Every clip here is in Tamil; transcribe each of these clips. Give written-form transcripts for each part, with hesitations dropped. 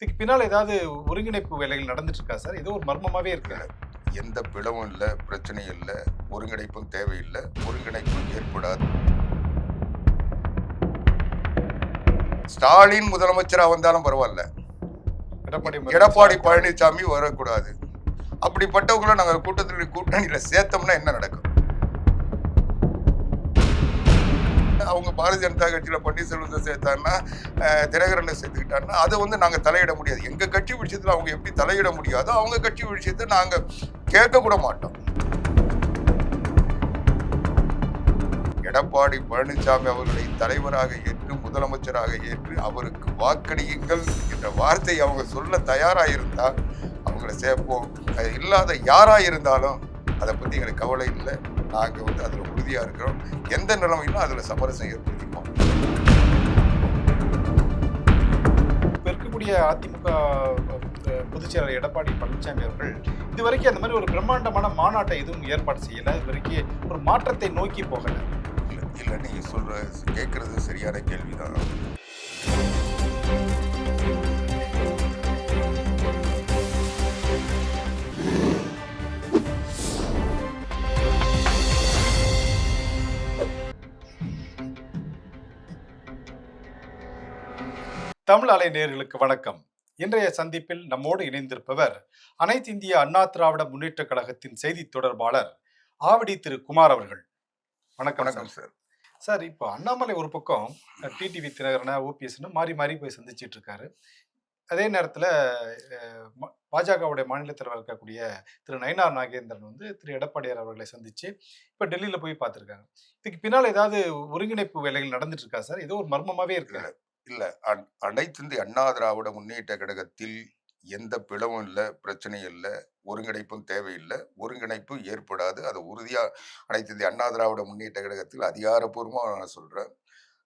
இதுக்கு பின்னால ஏதாவது ஒருங்கிணைப்பு வேலைகள் நடந்துட்டு இருக்கா சார்? ஏதோ ஒரு மர்மமாவே இருக்கு. இல்ல. எந்த பிளவும் இல்ல, பிரச்சனையும் இல்ல. ஒருங்கிணைப்பும் தேவையில்ல. ஒருங்கிணைப்பும் ஏற்படாது. ஸ்டாலின் முதலமைச்சரா வந்தாலும் பரவாயில்ல. எடப்பாடி எடப்பாடி முதலமைச்சரா கூடாது. பழனிசாமி வரக்கூடாது. அப்படிப்பட்டவங்கள நாங்க கூட்டணியில சேர்த்தோம்னா என்ன நடக்கும்? அவங்க பாரதிய ஜனதா கட்சியில பன்னீர்செல்வத்தை சேர்த்தாங்கன்னா, தினகரனை சேர்த்துக்கிட்டாங்கன்னா, அதை நாங்க தலையிட முடியாது. எங்க கட்சி விஷயத்துல அவங்க எப்படி தலையிட முடியாதோ, அவங்க கட்சி விஷயத்தை நாங்க கேட்க கூட மாட்டோம். எடப்பாடி பழனிசாமி அவர்களை தலைவராக ஏற்று முதலமைச்சராக ஏற்று அவருக்கு வாக்களியுங்கள் என்ற வார்த்தை அவங்க சொல்ல தயாராக இருந்தால் அவங்கள சேர்ப்போம். அது இல்லாத யாரா இருந்தாலும் அதை பத்தி எங்களுக்கு கவலை இல்லை. நாங்க அதுல உறுதியா இருக்கிறோம். எந்த நிலைமையிலும் அதுல சமரசம் ஏற்படுத்திப்போம். இப்ப இருக்கக்கூடிய அதிமுக பொதுச் செயலாளர் எடப்பாடி பழனிசாமி அவர்கள் இதுவரைக்கும் அந்த மாதிரி ஒரு பிரம்மாண்டமான மாநாட்டை எதுவும் ஏற்பாடு செய்யல. இதுவரைக்கும் ஒரு மாற்றத்தை நோக்கி போகல. இல்ல நீங்க கேட்கறது சரியான கேள்விதான். தமிழ் அலை நேயர்களுக்கு வணக்கம். இன்றைய சந்திப்பில் நம்மோடு இணைந்திருப்பவர் அனைத்து இந்திய அண்ணா திராவிட முன்னேற்ற கழகத்தின் செய்தி தொடர்பாளர் ஆவடி திரு குமார் அவர்கள். வணக்கம் வணக்கம் சார். சார். சார், இப்போ அண்ணாமலை ஒரு பக்கம் டிடிவி தினகரனை ஓபிஎஸ்ன்னு மாறி மாறி போய் சந்திச்சிட்டு இருக்காரு. அதே நேரத்தில் பாஜகவுடைய மாநில தலைவர் இருக்கக்கூடிய திரு நயினார் நாகேந்திரன் திரு எடப்பாடியார் அவர்களை சந்திச்சு இப்போ டெல்லியில் போய் பார்த்துருக்காங்க. இதுக்கு பின்னால் ஏதாவது ஒருங்கிணைப்பு வேலைகள் நடந்துட்டு இருக்கா சார்? ஏதோ ஒரு மர்மமாவே இருக்கு. இல்ல அனைத்து இந்திய அண்ணா திராவிட முன்னேற்ற கழகத்தில் எந்த பிளவும் இல்ல, பிரச்சனையும் இல்ல. ஒருங்கிணைப்பும் தேவையில்லை. ஒருங்கிணைப்பு ஏற்படாது. அதை உறுதியா அனைத்து இந்திய அண்ணா திராவிட முன்னேற்ற கழகத்தில் அதிகாரப்பூர்வமா நான் சொல்றேன்.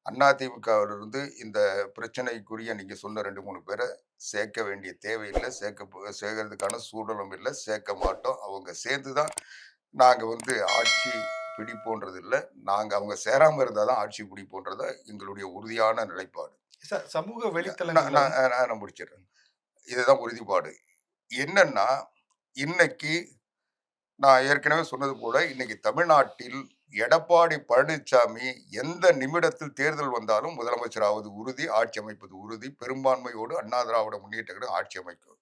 அதிமுகவிலிருந்து இந்த பிரச்சனைக்குரிய நீங்க சொன்ன 2, 3 பேரை சேர்க்க வேண்டிய தேவையில்லை. சேர்க்கறதுக்கான சூழலும் இல்லை. சேர்க்க மாட்டோம். அவங்க சேர்ந்துதான் நாங்க ஆட்சி பிடிப்போன்றது இல்லை. நாங்க அவங்க சேராம இருந்தாதான் ஆட்சி பிடிப்போன்றத எங்களுடைய உறுதியான நிலைப்பாடு. சார், சமூக வலைத்தளங்கள்ல நான் முடிச்சிடுறேன். இதுதான் உறுதிப்பாடு. என்னன்னா, இன்னைக்கு நான் ஏற்கனவே சொன்னது போல, இன்னைக்கு தமிழ்நாட்டில் எடப்பாடி பழனிசாமி எந்த நிமிடத்தில் தேர்தல் வந்தாலும் முதலமைச்சராவது உறுதி, ஆட்சி அமைப்பது உறுதி. பெரும்பான்மையோடு அண்ணா திராவிட முன்னேற்ற கழகம் ஆட்சி அமைக்கும்.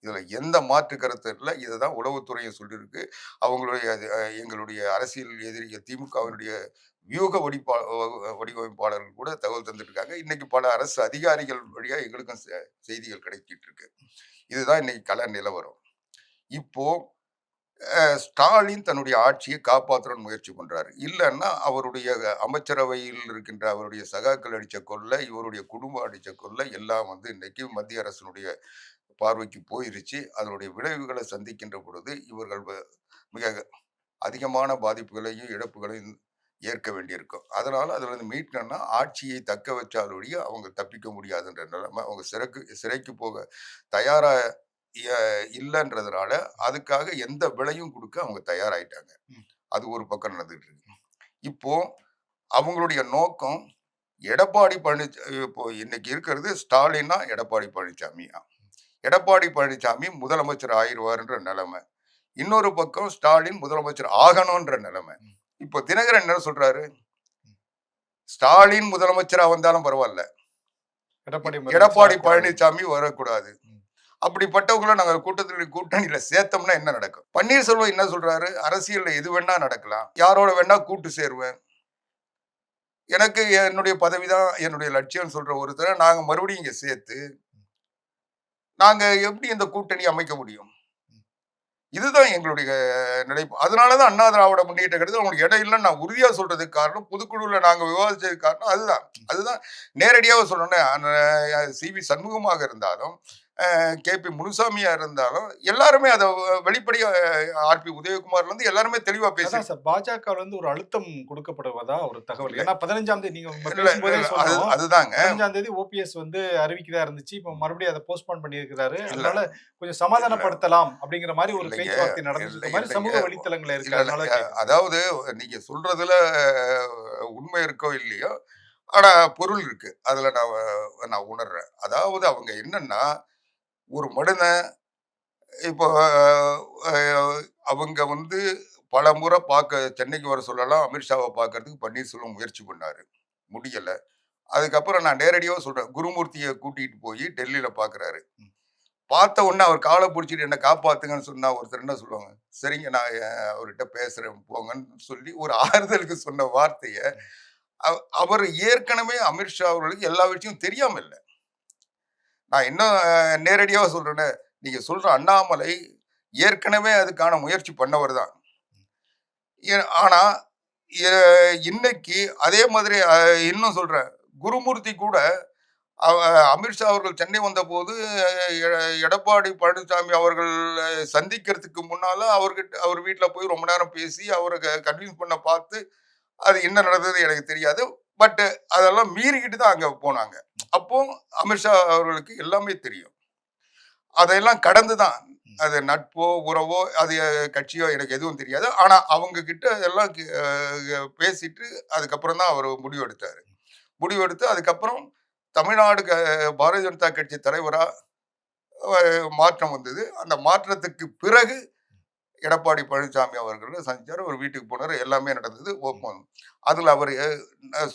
இதுல எந்த மாற்று கருத்து இல்லை. இதுதான் உளவுத்துறையும் சொல்லியிருக்கு. அவங்களுடைய எங்களுடைய அரசியல் எதிரிய திமுகவினுடைய வியூக வடிவமைப்பாளர்கள் கூட தகவல் தந்துட்டு இருக்காங்க. இன்னைக்கு பல அரசு அதிகாரிகள் வழியா எங்களுக்கும் செய்திகள் கிடைச்சிட்டு இருக்கு. இதுதான் இன்னைக்கு கள நிலவரம். இப்போ ஸ்டாலின் தன்னுடைய ஆட்சியை காப்பாற்றணும்னு முயற்சி பண்றாரு. இல்லைன்னா அவருடைய அமைச்சரவையில் இருக்கின்ற அவருடைய சகாக்கள் அடிச்ச கொள்ளை, இவருடைய குடும்பம் அடிச்ச கொள்ளை எல்லாம் இன்னைக்கு மத்திய அரசினுடைய பார்வைக்கு போயிருச்சு. அதனுடைய விளைவுகளை சந்திக்கின்ற பொழுது இவர்கள் மிக அதிகமான பாதிப்புகளையும் இழப்புகளையும் ஏற்க வேண்டியிருக்கும். அதனால அதுல மீட்கணும்னா ஆட்சியை தக்க வச்சாலொழிய அவங்க தப்பிக்க முடியாதுன்ற நிலைமை. அவங்க சிறைக்கு போக தயாரா இல்லைன்றதுனால அதுக்காக எந்த விலையும் கொடுக்க அவங்க தயாராயிட்டாங்க. அது ஒரு பக்கம் நடந்துட்டு இருக்கு. இப்போ அவங்களுடைய நோக்கம் எடப்பாடி இப்போ இன்னைக்கு இருக்கிறது ஸ்டாலினா எடப்பாடி பழனிசாமியா? எடப்பாடி பழனிசாமி முதலமைச்சர் ஆயிடுவார்ன்ற நிலைமை. இன்னொரு பக்கம் ஸ்டாலின் முதலமைச்சர் ஆகணும்ன்ற நிலைமை. இப்போ தினகரன் என்ன சொல்றாரு? ஸ்டாலின் முதலமைச்சரா வந்தாலும் பரவாயில்ல, எடப்பாடி பழனிசாமி வரக்கூடாது. அப்படிப்பட்டவங்கள நாங்க கூட்டணியில சேர்த்தோம்னா என்ன நடக்கும்? பன்னீர்செல்வம் என்ன சொல்றாரு? அரசியல்ல எது வேணா நடக்கலாம், யாரோட வேணா கூட்டு சேருவேன், எனக்கு என்னுடைய பதவிதான் என்னுடைய லட்சியம் சொல்ற ஒருத்தரை நாங்க மறுபடியும் இங்க சேர்த்து நாங்க எப்படி இந்த கூட்டணி அமைக்க முடியும்? இதுதான் எங்களுடைய நிலைப்பு. அதனாலதான் அண்ணா திராவிட முன்னேற்ற கழகத்தில் அவங்களுக்கு இடம் இல்லைன்னு நான் உறுதியா சொல்றதுக்கு காரணம், பொதுக்குழுல நாங்க விவாதிச்சதுக்கு காரணம் அதுதான். நேரடியாக சொல்லணும். சி.வி. சண்முகமாக இருந்தாலும், கே.பி. முனுசாமியா இருந்தாலும் எல்லாருமே அதை வெளிப்படையா ஆர்.பி. உதயகுமார்ல இருந்து எல்லாருமே தெளிவா பேசுறாங்க. பாஜக ஒரு அழுத்தம் கொடுக்கப்படுவதா ஒரு தகவல். ஏன்னா 15ஆம் தேதி அதுதாங்க 15ஆம் தேதி ஓபிஎஸ் அறிவிக்கிறதா இருந்துச்சு. இப்போ மறுபடியும் அதை போஸ்ட்போன் பண்ணியிருக்கிறாரு. அதனால கொஞ்சம் சமாதானப்படுத்தலாம் அப்படிங்கிற மாதிரி ஒரு பேச்சுவார்த்தை நடந்துட்டு மாதிரி சமூக வலைத்தளங்கள்ல இருக்கு. அதாவது நீங்க சொல்றதுல உண்மை இருக்கோ இல்லையோ, ஆனா பொருள் இருக்கு. அதுல நான் உணர்றேன். அதாவது அவங்க என்னன்னா, ஒரு மனிதனை இப்போ அவங்க வந்து பல முறை சென்னைக்கு வர சொல்லலாம், அமித்ஷாவை பார்க்கறதுக்கு பன்னீர்செல்வம் முயற்சி பண்ணாரு, முடியல. அதுக்கப்புறம் நான் நேரடியாக சொல்றேன், குருமூர்த்தியை கூட்டிட்டு போய் டெல்லியில பார்க்குறாரு. பார்த்த உடனே அவர் காலை பிடிச்சிட்டு என்ன காப்பாத்துங்கன்னு சொன்னா ஒருத்தர் என்ன சொல்லுவாங்க, சரிங்க நான் அவர்கிட்ட பேசுறேன் போங்கன்னு சொல்லி ஒரு ஆறுதலுக்கு சொன்ன வார்த்தைய அவர் ஏற்கனவே அமித்ஷா அவர்களுக்கு எல்லா விஷயமும் தெரியாம இல்லை. நான் இன்னும் நேரடியாக சொல்றேன்னு, நீங்க சொல்ற அண்ணாமலை ஏற்கனவே அதுக்கான முயற்சி பண்ணவர் தான். ஆனா இன்னைக்கு அதே மாதிரி இன்னும் சொல்றேன், குருமூர்த்தி கூட அமித்ஷா அவர்கள் சென்னை வந்தபோது எடப்பாடி பழனிசாமி அவர்கள் சந்திக்கிறதுக்கு முன்னால அவர் வீட்டில் போய் ரொம்ப நேரம் பேசி அவரை கன்வின்ஸ் பண்ண பார்த்து அது என்ன நடந்தது எனக்கு தெரியாது. பட் அதெல்லாம் மீறிக்கிட்டு தான் அங்க போனாங்க. அப்போ அமித்ஷா அவர்களுக்கு எல்லாமே தெரியும். அதையெல்லாம் கடந்து தான், அது நட்போ உறவோ அது கட்சியோ எனக்கு எதுவும் தெரியாது. ஆனா அவங்க கிட்ட எல்லாம் பேசிட்டு அதுக்கப்புறம் தான் அவர் முடிவெடுத்தாரு. முடிவெடுத்து அதுக்கப்புறம் தமிழ்நாடு பாரதிய ஜனதா கட்சி தலைவரா மாற்றம் வந்தது. அந்த மாற்றத்துக்கு பிறகு எடப்பாடி பழனிசாமி அவர்களை சந்திச்சாரு, ஒரு வீட்டுக்கு போனாரு, எல்லாமே நடந்தது. ஓப்பன். அதுல அவர்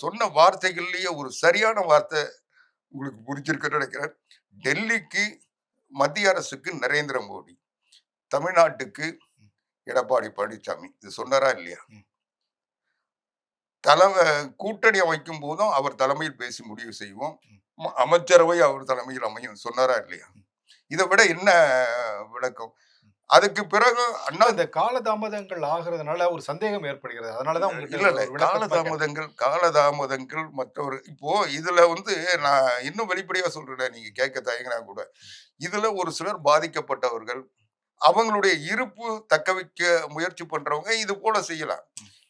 சொன்ன வார்த்தைகள்லயே ஒரு சரியான வார்த்தை உங்களுக்கு புரிஞ்சிருக்குன்னு நினைக்கிறேன். டெல்லிக்கு மத்திய அரசுக்கு நரேந்திர மோடி, தமிழ்நாட்டுக்கு எடப்பாடி பழனிசாமி. இது சொன்னாரா இல்லையா? கூட்டணி அமைக்கும் போதும் அவர் தலைமையில் பேசி முடிவு செய்வோம். அமைச்சரவை அவர் தலைமையில் அமையும் சொன்னாரா இல்லையா? இதை விட என்ன விளக்கம்? அதுக்கு பிறகு அண்ணா இந்த காலதாமதங்கள் ஆகிறதுனால ஒரு சந்தேகம் ஏற்படுகிறது. அதனாலதான் காலதாமதங்கள் மற்றவர் இப்போ இதுல வந்து நான் இன்னும் வெளிப்படையா சொல்றேன், நீங்க கேட்க தயங்கினா கூட, இதுல ஒரு சிலர் பாதிக்கப்பட்டவர்கள், அவங்களுடைய இருப்பு தக்க வைக்க முயற்சி பண்றவங்க இது போல செய்யலாம்.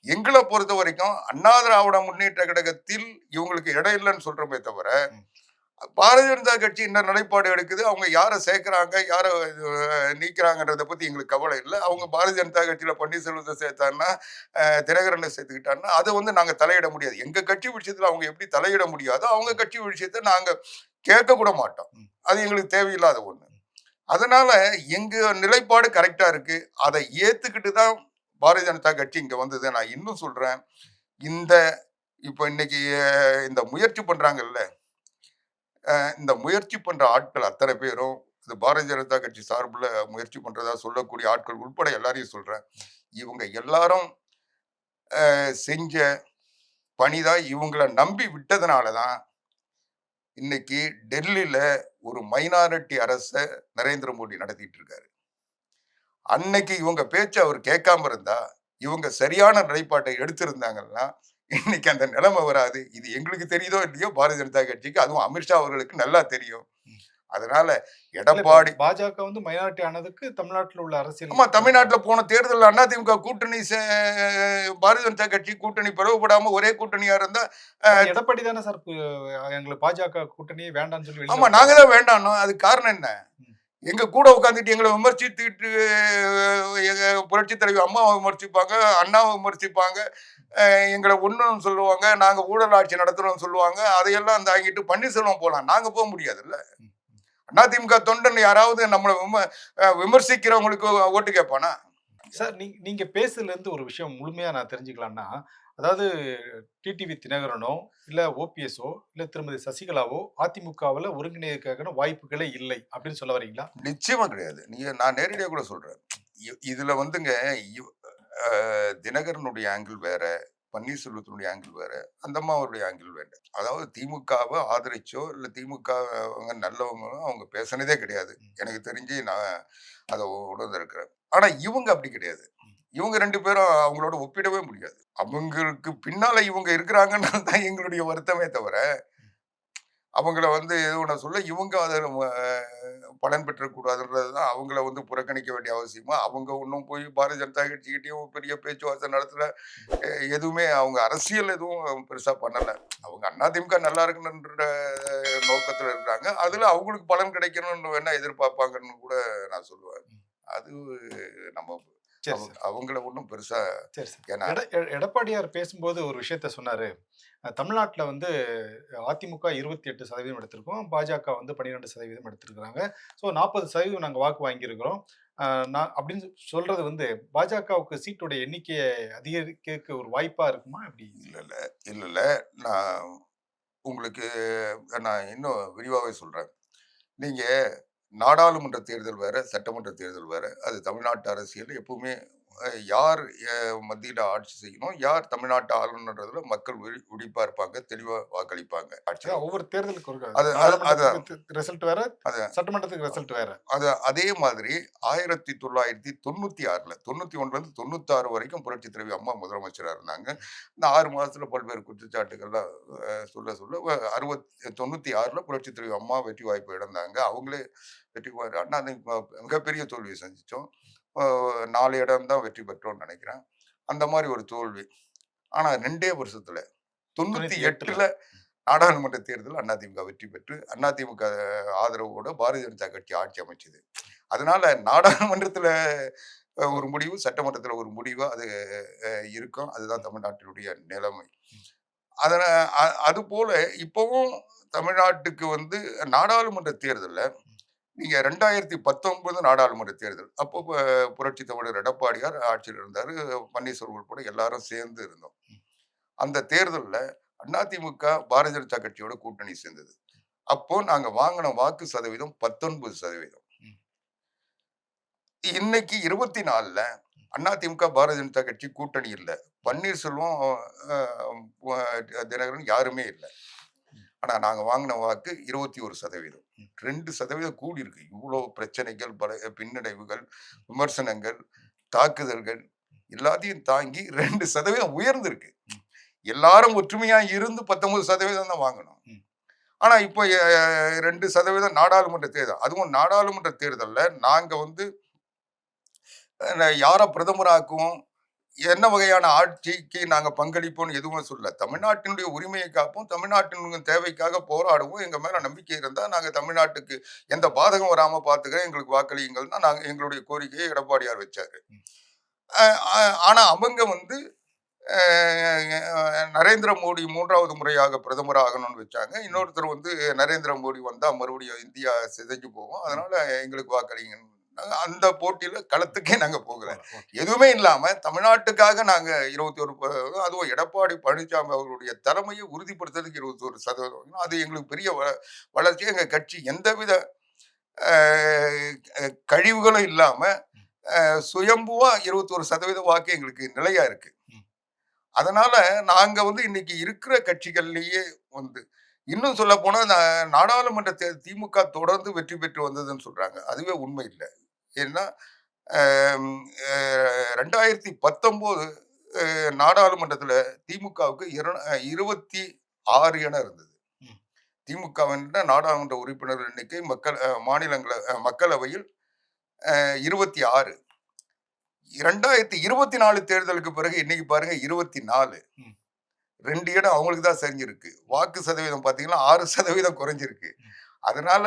எங்களை பொறுத்த வரைக்கும் அண்ணா திராவிட முன்னேற்ற கழகத்தில் இவங்களுக்கு இடம் இல்லைன்னு சொல்றமே தவிர, பாரதிய ஜனதா கட்சி என்ன நிலைப்பாடு எடுக்குது, அவங்க யாரை சேர்க்கிறாங்க யாரை நீக்கிறாங்கன்றதை பத்தி எங்களுக்கு கவலை இல்லை. அவங்க பாரதிய ஜனதா கட்சியில பன்னீர்செல்வத்தை சேர்த்தாங்கன்னா தினகரனை சேர்த்துக்கிட்டாங்கன்னா அதை வந்து நாங்க தலையிட முடியாது. எங்க கட்சி விஷயத்துல அவங்க எப்படி தலையிட முடியாதோ அவங்க கட்சி விஷயத்த நாங்க கேட்க கூட மாட்டோம். அது எங்களுக்கு தேவையில்லாத ஒண்ணு. அதனால எங்க நிலைப்பாடு கரெக்டா இருக்கு. அதை ஏத்துக்கிட்டு தான் பாரதிய ஜனதா கட்சி இங்க வந்தது. நான் இன்னும் சொல்றேன், இந்த இப்ப இன்னைக்கு இந்த முயற்சி பண்றாங்கல்ல, இந்த முயற்சி பண்ற ஆட்கள் அத்தனை பேரும் இந்த பாரதிய ஜனதா கட்சி சார்பில் முயற்சி பண்றதா சொல்லக்கூடிய ஆட்கள் உட்பட எல்லாரையும் சொல்றேன், இவங்க எல்லாரும் செஞ்ச பணிதான் இவங்களை நம்பி விட்டதுனாலதான் இன்னைக்கு டெல்லியில ஒரு மைனாரிட்டி அரசை நரேந்திர மோடி நடத்திட்டு இருக்காரு. அன்னைக்கு இவங்க பேச்ச அவர் கேட்காம இருந்தா, இவங்க சரியான நிலைப்பாட்டை எடுத்திருந்தாங்கன்னா இன்னைக்கு அந்த நிலைமை வராது. இது எங்களுக்கு தெரியுதோ இல்லையோ பாரதிய ஜனதா கட்சிக்கு, அதுவும் அமித்ஷா அவர்களுக்கு நல்லா தெரியும். அதனால எடப்பாடி பாஜக வந்து மைனாரிட்டி ஆனதுக்கு தமிழ்நாட்டில் உள்ள அரசியல், ஆமா, தமிழ்நாட்டில் போன தேர்தல் அதிமுக கூட்டணி பாரதிய ஜனதா கட்சி கூட்டணி பிளவுபடாம ஒரே கூட்டணியா இருந்தா எடப்பாடி தானே சார் எங்களுக்கு பாஜக கூட்டணியே வேண்டாம்னு சொல்லி. ஆமா, நாங்க தான் வேண்டாம். அது காரணம் என்ன? எங்க கூட உட்காந்துட்டு எங்களை விமர்சித்துட்டு புரட்சி தலைவி அம்மாவை விமர்சிப்பாங்க, அண்ணாவை விமர்சிப்பாங்க, எங்களை ஒண்ணுன்னு சொல்லுவாங்க, நாங்க ஊழல் ஆட்சி நடத்துறோம்னு சொல்லுவாங்க. அதையெல்லாம் தாங்கிட்டு பன்னீர்செல்வம் போலாம், நாங்க போக முடியாதுல்ல. அதிமுக தொண்டன் யாராவது நம்மளை விமர்சிக்கிறவங்களுக்கு ஓட்டு கேட்பானா? சார் நீங்க பேசுல இருந்து ஒரு விஷயம் முழுமையா நான் தெரிஞ்சுக்கலாம்னா, அதாவது டிடிவி தினகரனோ இல்ல ஓபிஎஸ்ஓ இல்ல திருமதி சசிகலாவோ அதிமுகவில் ஒருங்கிணைக்க வாய்ப்புகளே இல்லை அப்படின்னு சொல்ல வரீங்களா? நிச்சயமா கிடையாது. நான் நேரடியாக கூட சொல்றேன். இதுல வந்துங்க தினகரனுடைய ஆங்கிள் வேற, பன்னீர்செல்வத்தினுடைய ஆங்கிள் வேற, அந்த அம்மாவுடைய ஆங்கிள் வேற. அதாவது திமுகவை ஆதரிச்சோ இல்ல திமுக நல்லவங்க அவங்க பேசினதே கிடையாது. எனக்கு தெரிஞ்சு நான் அதை உணர்ந்திருக்கிறேன். ஆனா இவங்க அப்படி கிடையாது. இவங்க 2 பேரும் அவங்களோட ஒப்பிடவே முடியாது. அவங்களுக்கு பின்னால இவங்க இருக்கிறாங்கன்னு தான் எங்களுடைய வருத்தமே தவிர, அவங்கள வந்து நான் சொல்ல இவங்க அதில் பலன் பெற்றக்கூடாதுன்றது தான். அவங்கள வந்து புறக்கணிக்க வேண்டிய அவசியமா? அவங்க இன்னும் போய் பாரதிய ஜனதா கட்சிக்கிட்டையும் பெரிய பேச்சுவார்த்தை நடத்தல. எதுவுமே அவங்க அரசியல் எதுவும் பெருசா பண்ணல. அவங்க அதிமுக நல்லா இருக்கணுன்ற நோக்கத்துல இருக்கிறாங்க. அதுல அவங்களுக்கு பலன் கிடைக்கணும்னு வேணா எதிர்பார்ப்பாங்கன்னு கூட நான் சொல்லுவேன். அது நம்ம சரி சார். அவங்கள ஒன்றும் பெருசா சரி சார். ஏன்னா எடப்பாடியார் பேசும்போது ஒரு விஷயத்த சொன்னாரு. தமிழ்நாட்டுல வந்து அதிமுக 28% எடுத்திருக்கோம். பாஜக வந்து 12% எடுத்திருக்கிறாங்க. ஸோ 40% நாங்க வாக்கு வாங்கியிருக்கிறோம். அ நான் அப்படின்னு சொல்றது வந்து பாஜகவுக்கு சீட்டோட எண்ணிக்கைய அதிகரிக்கிறதுக்கு ஒரு வாய்ப்பா இருக்குமா? எப்படி? இல்ல இல்ல இல்ல இல்ல நான் உங்களுக்கு நான் இன்னும் விரிவாவே சொல்றேன். நீங்க நாடாளுமன்ற தேர்தல் வேற, சட்டமன்ற தேர்தல் வேற. அது தமிழ்நாட்டு அரசியல் எப்பவுமே யார் மத்தியில ஆட்சி செய்யணும், யார் தமிழ்நாட்டு ஆளணுன்றதுல மக்கள் விழிப்பா இருப்பாங்க, தெளிவா வாக்களிப்பாங்க ஆட்சியில. அதான் ஒவ்வொரு தேர்தலுக்கு ஒரு அது அது அது நாடாளுமன்றத்துக்கு ரிசல்ட் வேற, அது சட்டமன்றத்துக்கு ரிசல்ட் வேற. அது அதே மாதிரி 1996ல 91லேருந்து 96 வரைக்கும் புரட்சித் தலைவி அம்மா முதலமைச்சரா இருந்தாங்க. இந்த 6 மாதத்துல பல்வேறு குற்றச்சாட்டுகள்லாம் சொல்ல சொல்ல 96ல புரட்சித் தலைவி அம்மா வெற்றி வாய்ப்பு இழந்தாங்க. அவங்களே வெற்றி அதிமுக மிகப்பெரிய தோல்வியை சந்திச்சோம். 4 இடம் தான் வெற்றி பெற்றோம்னு நினைக்கிறேன். அந்த மாரி ஒரு தோல்வி. ஆனா 2டே வருஷத்துல 98ல. 98ல நாடாளுமன்ற தேர்தல் அதிமுக வெற்றி பெற்று அதிமுக ஆதரவோட பாரதிய ஜனதா கட்சி ஆட்சி அமைச்சது. அதனால நாடாளுமன்றத்துல ஒரு முடிவு, சட்டமன்றத்துல ஒரு முடிவா அது இருக்கும். அதுதான் தமிழ்நாட்டினுடைய நிலைமை. அதன அதுபோல இப்பவும் தமிழ்நாட்டுக்கு வந்து நாடாளுமன்ற தேர்தல்ல நீங்க 2019 நாடாளுமன்ற தேர்தல். அப்போ புரட்சி தமிழர் எடப்பாடியார் ஆட்சியில இருந்தாரு. பன்னீர்செல்வம் உட்பட எல்லாரும் சேர்ந்து இருந்தோம். அந்த தேர்தல்ல அதிமுக பாரதிய ஜனதா கட்சியோட கூட்டணி சேர்ந்தது. அப்போ நாங்க வாங்குன வாக்கு சதவீதம் 19%. இன்னைக்கு 24ல அதிமுக பாரதிய ஜனதா கட்சி கூட்டணி இல்ல. பன்னீர்செல்வம், அ தினகரன் யாருமே இல்ல. ஆனா நாங்க வாங்குன வாக்கு 21%. 2% கூடியிருக்கு. இவ்ளோ பிரச்சனைகள், பின்னடைவுகள், விமர்சனங்கள், தாக்குதல்கள் எல்லாத்தையும் தாங்கி 2% உயர்ந்திருக்கு. எல்லாரும் ஒற்றுமையா இருந்து 19% தான் வாங்கணும். ஆனா இப்போ 2% நாடாளுமன்ற தேர்தல். அதுவும் நாடாளுமன்ற தேர்தல்ல நாங்க வந்து யார பிரதமராக்குவோம், என்ன வகையான ஆட்சிக்கு நாங்க பங்களிப்போம்னு எதுவும் சொல்லல. தமிழ்நாட்டினுடைய உரிமையை காப்போம், தமிழ்நாட்டின் தேவைக்காக போராடுவோம். எங்க மேல நம்பிக்கை இருந்தா நாங்க தமிழ்நாட்டுக்கு எந்த பாதகம் வராம பார்த்துக்கிறேன். எங்களுக்கு வாக்களியுங்கள் தான் நாங்க எங்களுடைய கோரிக்கையை எடப்பாடியார் வச்சாரு. அ அ ஆனா அவங்க வந்து நரேந்திர மோடி 3வது முறையாக பிரதமர் ஆகணும்னு வச்சாங்க. இன்னொருத்தர் வந்து நரேந்திர மோடி வந்தா மறுபடியும் இந்தியா சிதைஞ்சு போகும். அதனால எங்களுக்கு வாக்களிங்கன்னு. அந்த போட்டியில களத்துக்கே நாங்க போகல. எதுவுமே இல்லாம தமிழ்நாட்டுக்காக நாங்க 21 அதுவும் எடப்பாடி பழனிசாமி அவர்களுடைய தலைமையை உறுதிப்படுத்துறதுக்கு 21% அது எங்களுக்கு பெரிய வளர்ச்சி. எங்க கட்சி எந்தவித அ கழிவுகளும் இல்லாம சுயம்புவா 21% வாக்கு எங்களுக்கு நிலையா இருக்கு. அதனால நாங்க வந்து இன்னைக்கு இருக்கிற கட்சிகள்லயே வந்து இன்னும் சொல்ல போனா நாடாளுமன்ற திமுக தொடர்ந்து வெற்றி பெற்று வந்ததுன்னு சொல்றாங்க. அதுவே உண்மை இல்ல. ஏன்னா 2019 நாடாளுமன்றத்துல திமுகவுக்கு 26 இடம் இருந்தது. திமுகவின் நாடாளுமன்ற உறுப்பினர்கள் எண்ணிக்கை மக்களவையில் 26. 2024 தேர்தலுக்கு பிறகு இன்னைக்கு பாருங்க 24. 2 இடம் அவங்களுக்கு தான் செஞ்சிருக்கு. வாக்கு சதவீதம் பார்த்தீங்கன்னா 6% குறைஞ்சிருக்கு. அதனால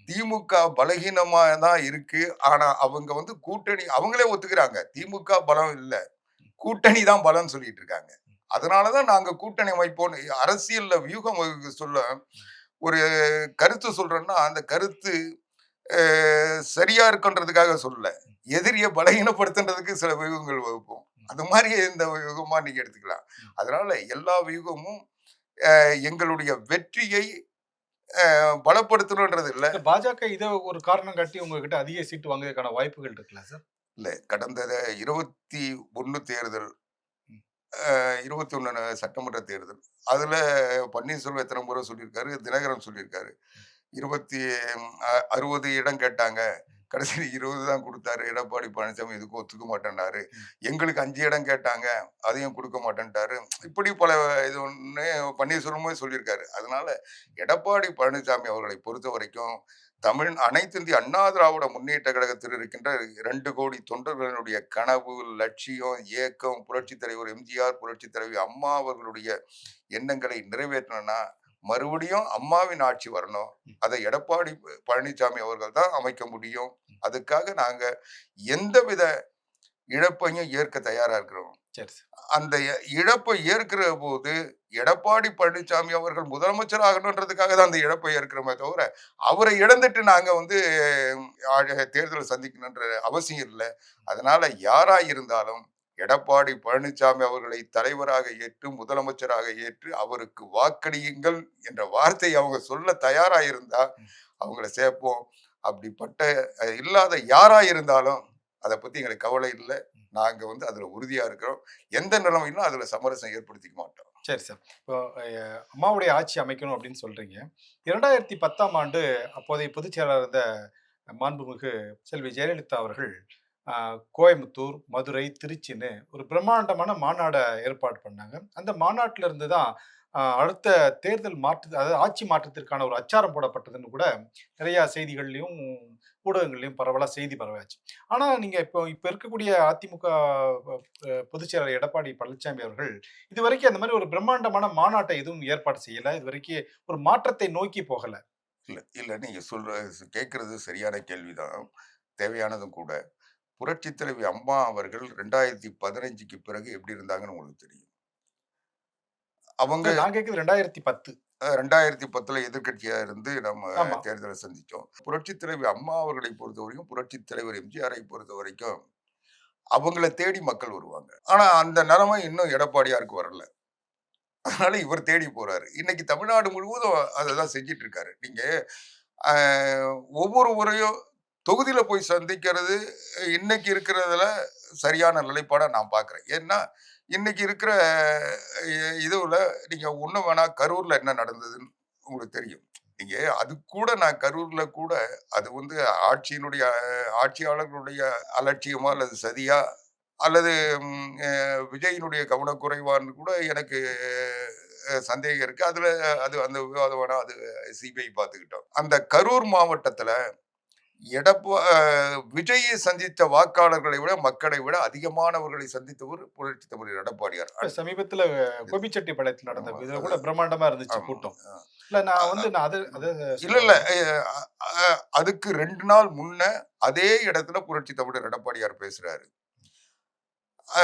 திமுக பலகீனமா தான் இருக்கு. ஆனா அவங்க வந்து கூட்டணி அவங்களே ஒத்துக்கிறாங்க. திமுக பலம் இல்ல. கூட்டணி தான் பலம்னு சொல்லிட்டு இருக்காங்க. அதனால தான் நாங்க கூட்டணி அமைப்போம். அரசியல்ல வியூகம் சொல்ல ஒரு கருத்து சொல்றேன்னா, அந்த கருத்து சரியா இருக்குன்றதுக்காக சொல்லல. எதிரிய பலகீனப்படுத்துன்றதுக்கு சில வியூகங்கள் வகுப்போம். அந்த மாதிரி இந்த வியூகமா நீங்க எடுத்துக்கலாம். அதனால எல்லா வியூகமும் எங்களுடைய வெற்றியை பலப்படுத்தணும்ன்றது இல்ல. பாஜக இத ஒரு காரணம் காட்டி உங்ககிட்ட அதிக சீட்டு வாங்குறதுக்கான வாய்ப்புகள் இருக்குல்ல சார்? இல்ல கடந்த 21 தேர்தல், 21 சட்டமன்ற தேர்தல். அதுல பன்னீர்செல்வம் எத்தனை முறை சொல்லியிருக்காரு, தினகரன் சொல்லியிருக்காரு. 60 இடம் கேட்டாங்க. கடைசியில 20 தான் குடுத்தாரு. எடப்பாடி பழனிசாமி இதுக்கு ஒத்துக்க மாட்டேன்னாரு. எங்களுக்கு 5 இடம் கேட்டாங்க. அதையும் குடுக்க மாட்டேன்ட்டாரு. இப்படி பல இது ஒண்ணு பன்னீர்செல்வமே சொல்லியிருக்காரு. அதனால எடப்பாடி பழனிசாமி அவர்களை பொறுத்தவரைக்கும் அனைத்து இந்திய அண்ணா திராவிட முன்னேற்ற கழகத்தில் இருக்கின்ற 2 கோடி தொண்டர்களுடைய கனவு, லட்சியம், ஏக்கம், புரட்சித் தலைவர் எம்ஜிஆர், புரட்சித் தலைவி அம்மா அவர்களுடைய எண்ணங்களை நிறைவேற்றணும்னா மறுபடியும் அம்மாவின் ஆட்சி வரணும். அதை எடப்பாடி பழனிசாமி அவர்கள் தான் அமைக்க முடியும். அதுக்காக நாங்க எந்தவித இழப்பையும் ஏற்க தயாரா இருக்கிறோம். சரி சார். அந்த இழப்பை ஏற்கிற போது எடப்பாடி பழனிசாமி அவர்கள் முதலமைச்சர் ஆகணுன்றதுக்காக தான் அந்த இழப்பை ஏற்கிறோமே தவிர, அவரை இழந்துட்டு நாங்க வந்து தேர்தலை சந்திக்கணுன்ற அவசியம் இல்ல. அதனால யாரா இருந்தாலும் எடப்பாடி பழனிசாமி அவர்களை தலைவராக ஏற்று, முதலமைச்சராக ஏற்று அவருக்கு வாக்களியுங்கள் என்ற வார்த்தை அவங்க சொல்ல தயாரா இருந்தா அவங்கள சேர்ப்போம். அப்படிப்பட்ட இல்லாத யாரா இருந்தாலும் அத பத்தி எங்களுக்கு கவலை இல்ல. நாங்க வந்து அதுல உறுதியா இருக்கிறோம். எந்த நிலைமையிலும் அதுல சமரசம் ஏற்படுத்திக்க மாட்டோம். சரி சார். இப்போ அம்மாவுடைய ஆட்சி அமைக்கணும் அப்படின்னு சொல்றீங்க. 2010ஆம் ஆண்டு அப்போதைய பொதுச் செயலாளர் இருந்த மாண்புமிகு செல்வி ஜெயலலிதா அவர்கள் கோயம்புத்தூர், மதுரை, திருச்சின்னு ஒரு பிரம்மாண்டமான மாநாட ஏற்பாடு பண்ணாங்க. அந்த மாநாட்டில இருந்து தான் அடுத்த தேர்தல் அதாவது ஆட்சி மாற்றத்திற்கான ஒரு அச்சாரம் போடப்பட்டதுன்னு கூட நிறைய செய்திகள்லயும், ஊடகங்கள்லயும் பரவலா செய்தி பரவாச்சு. ஆனா நீங்க இப்போ இப்ப இருக்கக்கூடிய அதிமுக பொதுச் செயலாளர் எடப்பாடி பழனிசாமி அவர்கள் இதுவரைக்கும் அந்த மாதிரி ஒரு பிரம்மாண்டமான மாநாட்டை எதுவும் ஏற்பாடு செய்யல. இதுவரைக்கும் ஒரு மாற்றத்தை நோக்கி போகல. இல்ல நீங்க கேட்கிறது சரியான கேள்விதான். தேவையானதும் கூட. புரட்சித் தலைவி அம்மா அவர்கள் 2015க்கு பிறகு எப்படி இருந்தாங்கன்னு உங்களுக்கு தெரியும். அவங்க இல்ல நான் கேட்கிறது 2010. 2010ல எதிர்க்கட்சியா இருந்து நம்ம ஆமா. தேர்தலை சந்திச்சோம். புரட்சித் தலைவி அம்மா அவர்களை பொறுத்தவரைக்கும், புரட்சித் தலைவர் எம்ஜிஆரை பொறுத்தவரைக்கும், அவங்கள தேடி மக்கள் வருவாங்க. ஆனா அந்த நிலைமை இன்னும் எடப்பாடியாருக்கு வரல. அதனால இவர் தேடி போறாரு. இன்னைக்கு தமிழ்நாடு முழுவதும் அததான் செஞ்சுட்டு இருக்காரு. நீங்க அ ஒவ்வொரு முறையும் தொகுதியில போய் சந்திக்கிறது, இன்னைக்கு இருக்கிறதுல சரியான நிலைப்பாடா நான் பார்க்கிறேன். ஏன்னா, இன்னைக்கு இருக்கிற இதுவுல நீங்க ஒண்ணு வேணா கரூர்ல என்ன நடந்ததுன்னு உங்களுக்கு தெரியும். நீங்க அது கூட நான் கரூர்ல கூட அது வந்து ஆட்சியாளர்களுடைய அலட்சியமா அல்லது சதியா அல்லது விஜயினுடைய கவனக்குறைவான்னு கூட எனக்கு சந்தேகம் இருக்கு. அந்த விவாதம் வேணா அது சிபிஐ பார்த்துக்கிட்டோம். அந்த கரூர் மாவட்டத்துல விஜயை சந்தித்த வாக்காளர்களை விட, மக்களை விட அதிகமானவர்களை சந்தித்தவர் புரட்சித் தலைவர் எடப்பாடியார். இப்ப சமீபத்துல கோபிச்செட்டிப்பாளையத்துல நடந்த ஆமா. இதுல கூட பிரம்மாண்டமா இருந்துச்சு ஆமா. கூட்டம். இல்ல நான் அத அத இல்ல, சொல்ல இல்ல. வரேன். அதுக்கு 2 நாள் முன்ன அதே இடத்துல புரட்சித் தலைவர் எடப்பாடியார் பேசுறாரு. அ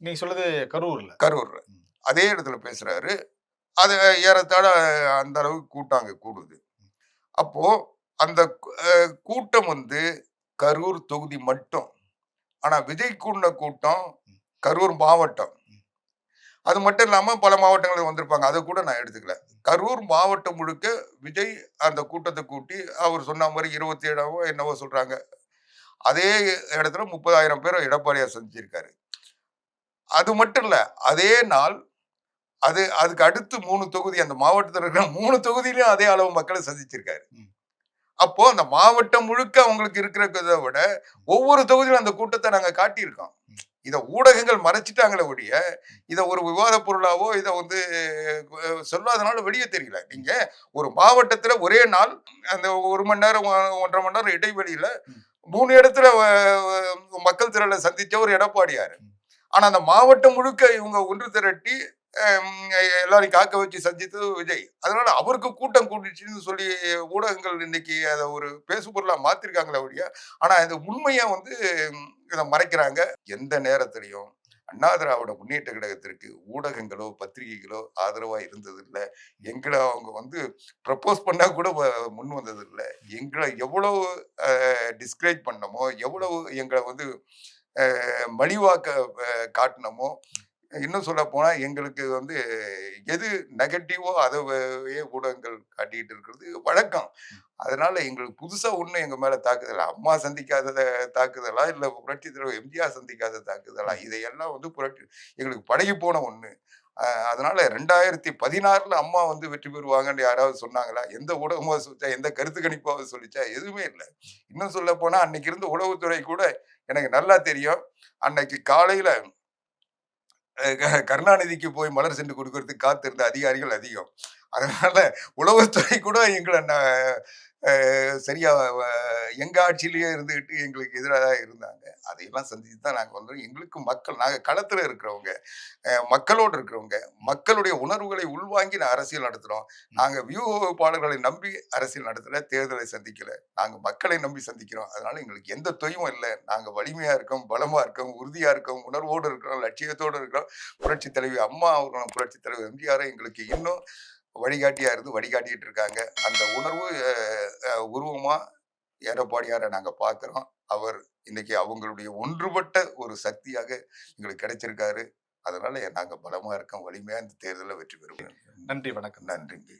நீங்க சொல்றது கரூர்ல. கரூர்ல. ம். அதே இடத்துல பேசுறாரு. அது ஏறத்தாழ அந்த அளவுக்கு கூட்டம் அங்க கூடுது. அப்போ அந்த கூட்டம் வந்து கரூர் தொகுதி மட்டும். ஆனா விஜய் கூடுன கூட்டம் கரூர் மாவட்டம். அது மட்டும் இல்லாம பல மாவட்டங்கள் வந்திருப்பாங்க. அத கூட நான் எடுத்துக்கல. கரூர் மாவட்டம் முழுக்க விஜய் அந்த கூட்டத்த கூட்டி, அவர் சொன்ன மாரி 27வோ என்னவோ சொல்றாங்க. அதே இடத்துல 30,000 பேர எடப்பாடியார் சந்திச்சிருக்காரு. அது மட்டும் இல்ல. அதே நாள் அதுக்கு அடுத்து 3 தொகுதி அந்த மாவட்டத்துல இருக்கிற 3 தொகுதியிலயும் அதே அளவு மக்கள சந்திச்சிருக்காரு. ம். அப்போ அந்த மாவட்டம் முழுக்க அவங்களுக்கு இருக்கிறத விட, ஒவ்வொரு தொகுதியிலும் அந்த கூட்டத்த நாங்க காட்டியிருக்கோம். இத ஊடகங்கள் மறைச்சுட்டாங்களே ஒழிய, இத ஒரு விவாத பொருளாவோ, இத வந்து சொல்லாதனால வெளிய தெரியல. நீங்க ஒரு மாவட்டத்துல ஒரே நாள் அந்த 1 மணி நேரம், 1 1/2 மணி நேரம் இடைவெளியில 3 இடத்துல மக்கள் திரள சந்திச்சவர் எடப்பாடியாரு. ஆனா அந்த மாவட்டம் முழுக்க இவங்க ஒன்று திரட்டி எல்லாரையும் காக்க வச்சு சந்தித்தது விஜய். அதனால அவருக்கு கூட்டம் கூட்டிச்சுன்னு சொல்லி ஊடகங்கள் இன்னைக்கு அதை ஒரு பேசு பொருளா மாத்திருக்காங்களே ஒழிய, ஆனா இந்த உண்மையை வந்து இதை மறைக்கிறாங்க. எந்த நேரத்திலையும் அண்ணா திராவிட முன்னேற்ற கழகத்திற்கு ஊடகங்களோ பத்திரிகைகளோ ஆதரவா இருந்தது இல்லை. எங்களை அவங்க வந்து ப்ரப்போஸ் பண்ணா கூட முன் வந்தது இல்லை. எங்களை எவ்வளவு டிஸ்கரேஜ் பண்ணமோ, எவ்வளவு எங்களை வந்து மலிவாக்க காட்டினமோ, இன்னும் சொல்ல போனா எங்களுக்கு வந்து எது நெகட்டிவோ அதவே ஊடகங்கள் காட்டிட்டு இருக்கிறது வழக்கம். அதனால எங்களுக்கு புதுசா ஒண்ணும் எங்க மேல தாக்குதல், அம்மா சந்திக்காத தாக்குதலா, இல்ல புரட்சி தலைவர் எம்ஜிஆர் சந்திக்காத தாக்குதலா, இதையெல்லாம் வந்து எங்களுக்கு பழகி போன ஒண்ணு. அதனால 2016ல அம்மா வந்து வெற்றி பெறுவாங்கன்னு யாராவது சொன்னாங்களா? எந்த ஊடகமா சொல்லிச்சா? எந்த கருத்து கணிப்பாவது சொல்லிச்சா? எதுவுமே இல்லை. இன்னும் சொல்ல போனா அன்னைக்கு இருந்த உளவுத்துறை கூட எனக்கு நல்லா தெரியும். அன்னைக்கு காலையில கருணாநிதிக்கு போய் மலர் சென்று கொடுக்கறதுக்கு காத்திருந்த அதிகாரிகள் அதிகம். அதனால உளவுத்துறை கூட எங்களை சரியா எங்க ஆட்சியிலேயே இருந்துகிட்டு எங்களுக்கு எதிராக இருந்தாங்க. அதையெல்லாம் சந்திச்சு தான் நாங்க வந்தோம். எங்களுக்கு மக்கள் நாங்க களத்துல இருக்கிறவங்க, மக்களோடு இருக்கிறவங்க, மக்களுடைய உணர்வுகளை உள்வாங்கி நான் அரசியல் நடத்துறோம். நாங்க வியூக வகுப்பாளர்களை நம்பி அரசியல் நடத்தல, தேர்தலை சந்திக்கல. நாங்க மக்களை நம்பி சந்திக்கிறோம். அதனால எங்களுக்கு எந்த தொய்வும் இல்ல. நாங்க வலிமையா இருக்கோம், பலமா இருக்கோம், உறுதியா இருக்கோம், உணர்வோடு இருக்கிறோம், லட்சியத்தோடு இருக்கிறோம். புரட்சித் தலைவி அம்மா அவர்களும், புரட்சித் தலைவர் எம்ஜிஆரும் எங்களுக்கு இன்னும் வழிகாட்டியா இருந்து வழிகாட்டிட்டு இருக்காங்க. அந்த உணர்வு உருவமா எடப்பாடியாரை நாங்க பார்க்கிறோம். அவர் இன்னைக்கு அவங்களுடைய ஒன்றுபட்ட ஒரு சக்தியாக எங்களுக்கு கிடைச்சிருக்காரு. அதனால நாங்க பலமா இருக்கோம். வலிமையா இந்த தேர்தல்ல வெற்றி பெறுவோம். நன்றி, வணக்கம். நன்றிங்க.